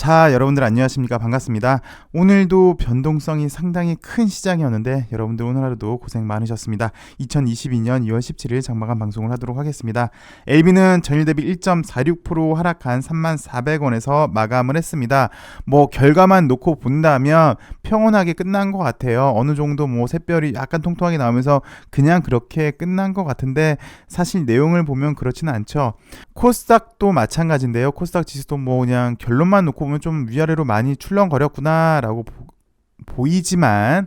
자, 여러분들 안녕하십니까? 반갑습니다. 오늘도 변동성이 상당히 큰 시장이었는데 여러분들 오늘 하루도 고생 많으셨습니다. 2022년 2월 17일 장마감 방송을 하도록 하겠습니다. LB는 전일 대비 1.46% 하락한 34,400원에서 마감을 했습니다. 결과만 놓고 본다면 평온하게 끝난 것 같아요. 어느 정도 샛별이 약간 통통하게 나오면서 그냥 그렇게 끝난 것 같은데 사실 내용을 보면 그렇지는 않죠. 코스닥도 마찬가지인데요. 코스닥 지수도 그냥 결론만 놓고 보면 좀 위아래로 많이 출렁거렸구나 라고 보이지만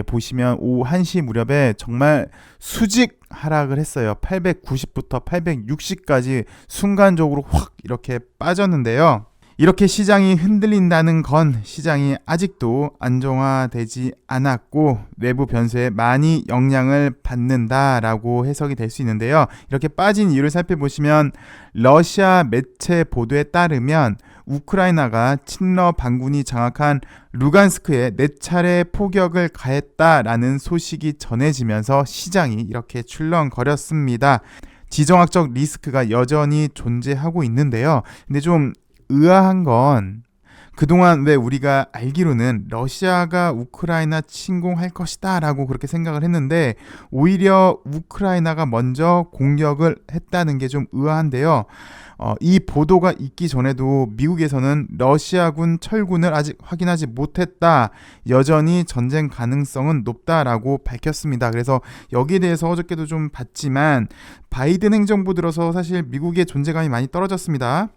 보시면 오후 1시 무렵에 정말 수직 하락을 했어요. 890부터 860까지 순간적으로 확 이렇게 빠졌는데요. 이렇게 시장이 흔들린다는 건 시장이 아직도 안정화되지 않았고 외부 변수에 많이 영향을 받는다라고 해석이 될 수 있는데요. 이렇게 빠진 이유를 살펴보시면 러시아 매체 보도에 따르면 우크라이나가 친러 반군이 장악한 루간스크에 4차례 포격을 가했다라는 소식이 전해지면서 시장이 이렇게 출렁거렸습니다. 지정학적 리스크가 여전히 존재하고 있는데요. 근데 좀 의아한 건 그동안 왜 우리가 알기로는 러시아가 우크라이나 침공할 것이다 라고 그렇게 생각을 했는데 오히려 우크라이나가 먼저 공격을 했다는 게 좀 의아한데요. 이 보도가 있기 전에도 미국에서는 러시아군 철군을 아직 확인하지 못했다. 여전히 전쟁 가능성은 높다라고 밝혔습니다. 그래서 여기에 대해서 어저께도 좀 봤지만 바이든 행정부 들어서 사실 미국의 존재감이 많이 떨어졌습니다.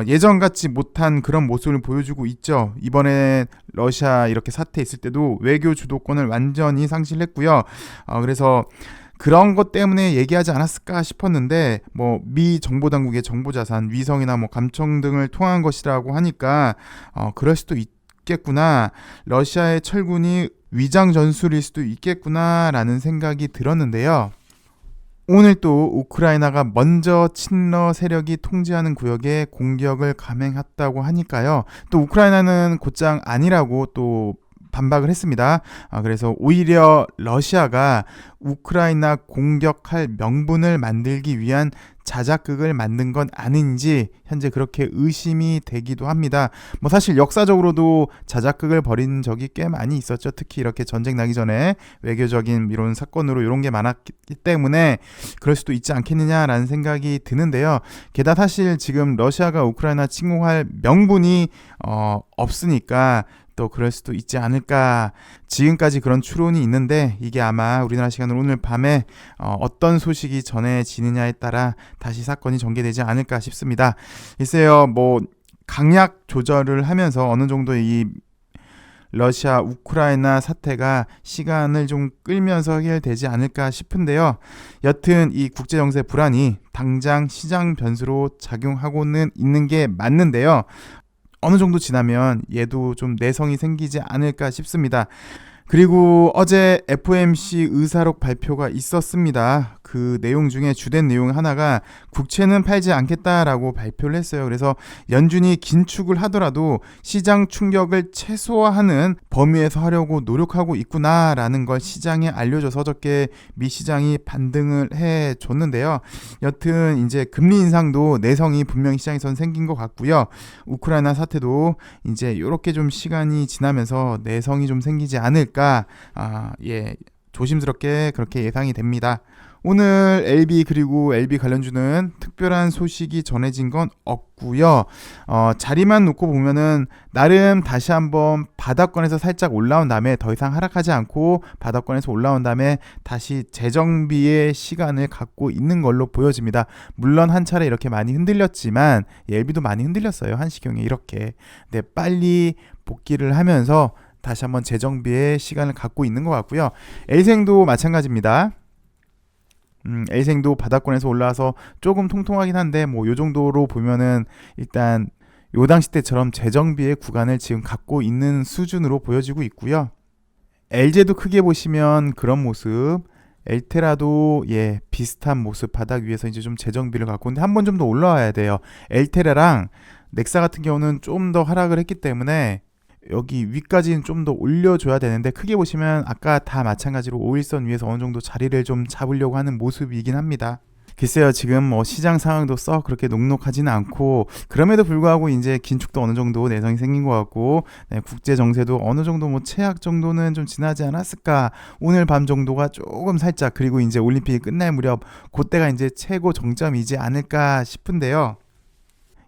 예전 같지 못한 그런 모습을 보여주고 있죠. 이번에 러시아 이렇게 사태 있을 때도 외교 주도권을 완전히 상실했고요. 그래서 그런 것 때문에 얘기하지 않았을까 싶었는데 미 정보당국의 정보자산, 위성이나 감청 등을 통한 것이라고 하니까 그럴 수도 있겠구나. 러시아의 철군이 위장 전술일 수도 있겠구나라는 생각이 들었는데요. 오늘 또 우크라이나가 먼저 친러 세력이 통제하는 구역에 공격을 감행했다고 하니까요. 또 우크라이나는 곧장 아니라고 또 반박을 했습니다. 그래서 오히려 러시아가 우크라이나 공격할 명분을 만들기 위한 자작극을 만든 건 아닌지 현재 그렇게 의심이 되기도 합니다. 사실 역사적으로도 자작극을 벌인 적이 꽤 많이 있었죠. 특히 이렇게 전쟁 나기 전에 외교적인 이런 사건으로 이런 게 많았기 때문에 그럴 수도 있지 않겠느냐라는 생각이 드는데요. 게다가 사실 지금 러시아가 우크라이나 침공할 명분이 없으니까 또 그럴 수도 있지 않을까. 지금까지 그런 추론이 있는데 이게 아마 우리나라 시간으로 오늘 밤에 어떤 소식이 전해지느냐에 따라 다시 사건이 전개되지 않을까 싶습니다. 글쎄요, 강약 조절을 하면서 어느 정도 이 러시아 우크라이나 사태가 시간을 좀 끌면서 해결되지 않을까 싶은데요. 여튼 이 국제정세 불안이 당장 시장 변수로 작용하고는 있는 게 맞는데요. 어느 정도 지나면 얘도 좀 내성이 생기지 않을까 싶습니다. 그리고 어제 FOMC 의사록 발표가 있었습니다. 그 내용 중에 주된 내용 하나가 국채는 팔지 않겠다라고 발표를 했어요. 그래서 연준이 긴축을 하더라도 시장 충격을 최소화하는 범위에서 하려고 노력하고 있구나라는 걸 시장에 알려줘서 어저께 미 시장이 반등을 해줬는데요. 여튼 이제 금리 인상도 내성이 분명히 시장에선 생긴 것 같고요. 우크라이나 사태도 이제 이렇게 좀 시간이 지나면서 내성이 좀 생기지 않을까 조심스럽게 그렇게 예상이 됩니다. 오늘 LB 그리고 LB 관련주는 특별한 소식이 전해진 건 없고요. 자리만 놓고 보면은 나름 다시 한번 바닥권에서 살짝 올라온 다음에 더 이상 하락하지 않고 바닥권에서 올라온 다음에 다시 재정비의 시간을 갖고 있는 걸로 보여집니다. 물론 한 차례 이렇게 많이 흔들렸지만 LB도 많이 흔들렸어요. 한시경에 이렇게. 네, 빨리 복귀를 하면서 다시 한번 재정비의 시간을 갖고 있는 것 같고요. L생도 마찬가지입니다. L생도 바닥권에서 올라와서 조금 통통하긴 한데 요 정도로 보면은 일단 요 당시 때처럼 재정비의 구간을 지금 갖고 있는 수준으로 보여지고 있고요. LG도 크게 보시면 그런 모습, 엘테라도 비슷한 모습, 바닥 위에서 이제 좀 재정비를 갖고 있는데 한 번 좀 더 올라와야 돼요. 엘테라랑 넥사 같은 경우는 좀 더 하락을 했기 때문에 여기 위까지는 좀 더 올려줘야 되는데 크게 보시면 아까 다 마찬가지로 5일선 위에서 어느 정도 자리를 좀 잡으려고 하는 모습이긴 합니다. 글쎄요, 지금 뭐 시장 상황도 썩 그렇게 녹록하지는 않고, 그럼에도 불구하고 이제 긴축도 어느 정도 내성이 생긴 것 같고, 네, 국제 정세도 어느 정도 뭐 최악 정도는 좀 지나지 않았을까. 오늘 밤 정도가 조금 살짝, 그리고 이제 올림픽이 끝날 무렵 그때가 이제 최고 정점이지 않을까 싶은데요.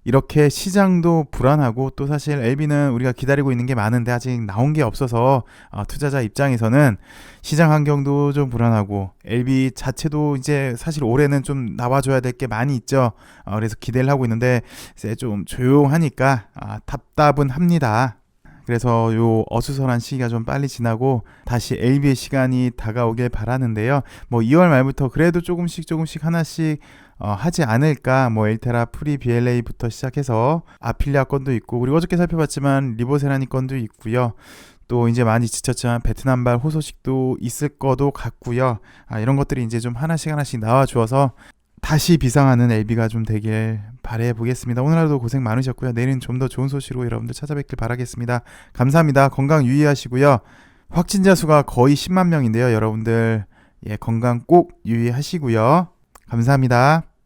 이렇게 시장도 불안하고, 또 사실 LB는 우리가 기다리고 있는 게 많은데 아직 나온 게 없어서 투자자 입장에서는 시장 환경도 좀 불안하고, LB 자체도 이제 사실 올해는 좀 나와줘야 될 게 많이 있죠. 그래서 기대를 하고 있는데 이제 좀 조용하니까 답답은 합니다. 그래서 요 어수선한 시기가 좀 빨리 지나고 다시 LB의 시간이 다가오길 바라는데요. 뭐 2월 말부터 그래도 조금씩 하나씩 하지 않을까. 뭐 엘테라 프리 BLA부터 시작해서 아필리아 건도 있고, 그리고 어저께 살펴봤지만 리보세라니 건도 있고요. 또 이제 많이 지쳤지만 베트남발 호소식도 있을 거도 같고요. 이런 것들이 이제 좀 하나씩 나와주어서 다시 비상하는 LB가 좀 되길 바라보겠습니다. 오늘 하루도 고생 많으셨고요. 내일은 좀 더 좋은 소식으로 여러분들 찾아뵙길 바라겠습니다. 감사합니다. 건강 유의하시고요. 확진자 수가 거의 10만 명인데요. 여러분들 건강 꼭 유의하시고요. 감사합니다.